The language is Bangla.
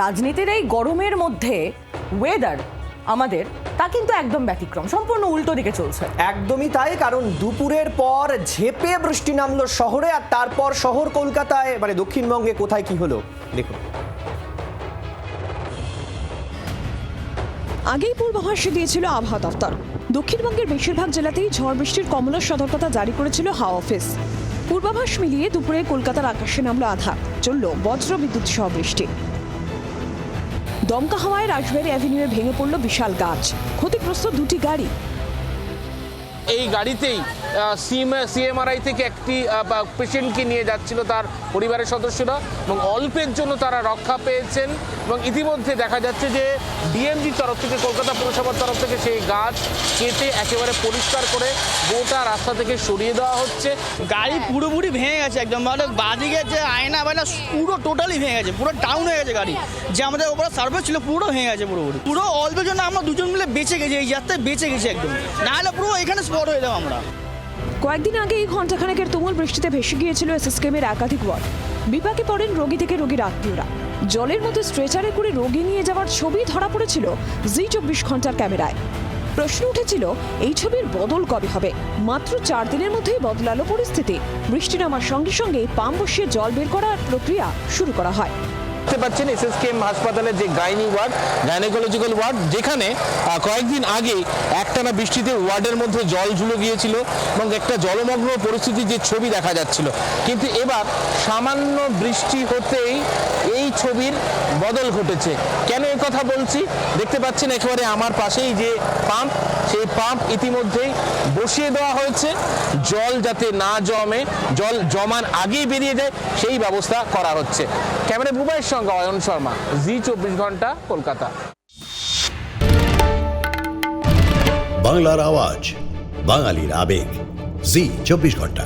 রাজনীতির এই গরমের মধ্যে ওয়েদার আমাদের তা কিন্তু একদম ব্যতিক্রম, সম্পূর্ণ উল্টো দিকে চলছে। একদমই তাই, কারণ দুপুরের পর ঝেঁপে বৃষ্টি নামলো শহরে, আর তারপর শহর কলকাতায় মানে দক্ষিণবঙ্গে কোথায় কি হলো দেখুন। আগেই পূর্বাভাস দিয়েছিল আবহাওয়া দফতর। দক্ষিণবঙ্গের বেশিরভাগ জেলাতেই ঝড় বৃষ্টির কমলা সতর্কতা জারি করেছিল হাওয়া অফিস। পূর্বাভাস মিলিয়ে দুপুরে কলকাতার আকাশে নামলো আঁধার, চলল বজ্র বিদ্যুৎ সহ বৃষ্টি। দমকা হাওয়ায় রাজবাড়ী অ্যাভিনিউয়ে ভেঙে পড়ল বিশাল গাছ, ক্ষতিগ্রস্ত দুটি গাড়ি। এই গাড়িতেই সিএমআরআই থেকে একটি পেশেন্টকে নিয়ে যাচ্ছিল তার পরিবারের সদস্যরা, এবং অল্পের জন্য তারা রক্ষা পেয়েছেন। এবং ইতিমধ্যে দেখা যাচ্ছে যে ডিএমজির তরফ থেকে, কলকাতা পুরসভার তরফ থেকে সেই গাছ কেটে একেবারে পরিষ্কার করে গোটা রাস্তা থেকে সরিয়ে দেওয়া হচ্ছে। গাড়ি পুরোপুরি ভেঙে গেছে একদম, মানে বাদিকে যে আয়না বাইনা পুরো টোটালি ভেঙে গেছে, পুরো ডাউন হয়ে গেছে গাড়ি। যে আমাদের ওপরে সার্ভিস ছিল পুরো ভেঙে গেছে পুরোপুরি। পুরো অল্পের জন্য আমরা দুজন মিলে বেঁচে গেছি, এই যাত্রায় বেঁচে গেছি একদম, না হলে পুরো এখানে স্পট হয়ে যাবো আমরা। কয়েকদিন আগে এই ঘণ্টাখানেকের তুমুল বৃষ্টিতে ভেসে গিয়েছিল এসএসকেএমের একাধিক ওয়ার্ড। বিপাকে পড়েন রোগী থেকে রোগীর আত্মীয়রা। জলের মধ্যে স্ট্রেচারে করে রোগী নিয়ে যাওয়ার ছবি ধরা পড়েছিল জি24 ঘন্টার ক্যামেরায়। প্রশ্ন উঠেছিল, এই ছবির বদল কবে হবে? মাত্র 4 দিনের মধ্যেই বদলালো পরিস্থিতি। বৃষ্টি নামার সঙ্গে সঙ্গে পাম্প বসিয়ে জল বের করার প্রক্রিয়া শুরু করা হয়। দেখতে পাচ্ছেন এসএসকেএম হাসপাতালের যে গাইনোকোলজিক্যাল ওয়ার্ড, যেখানে কয়েকদিন আগে একটানা বৃষ্টিতে ওয়ার্ডের মধ্যে জল ঝুলে গিয়েছিল এবং একটা জলমগ্ন পরিস্থিতির যে ছবি দেখা যাচ্ছিল। কিন্তু এবার সামান্য বৃষ্টি হতেই এই ছবির বদল ঘটেছে। কেন এই কথা বলছি? দেখতে পাচ্ছেন একেবারে আমার পাশেই যে পাম্প, সেই পাম্প ইতিমধ্যেই বসিয়ে দেওয়া হয়েছে। জল যাতে না জমে, জল জমার আগেই বেরিয়ে যায় সেই ব্যবস্থা করা হচ্ছে। ক্যামেরা বুবাইয়ের সঙ্গে অয়ন শর্মা, জি24 ঘন্টা, কলকাতা। বাংলার আওয়াজ, বাঙালির আবেগ, জি24 ঘন্টা।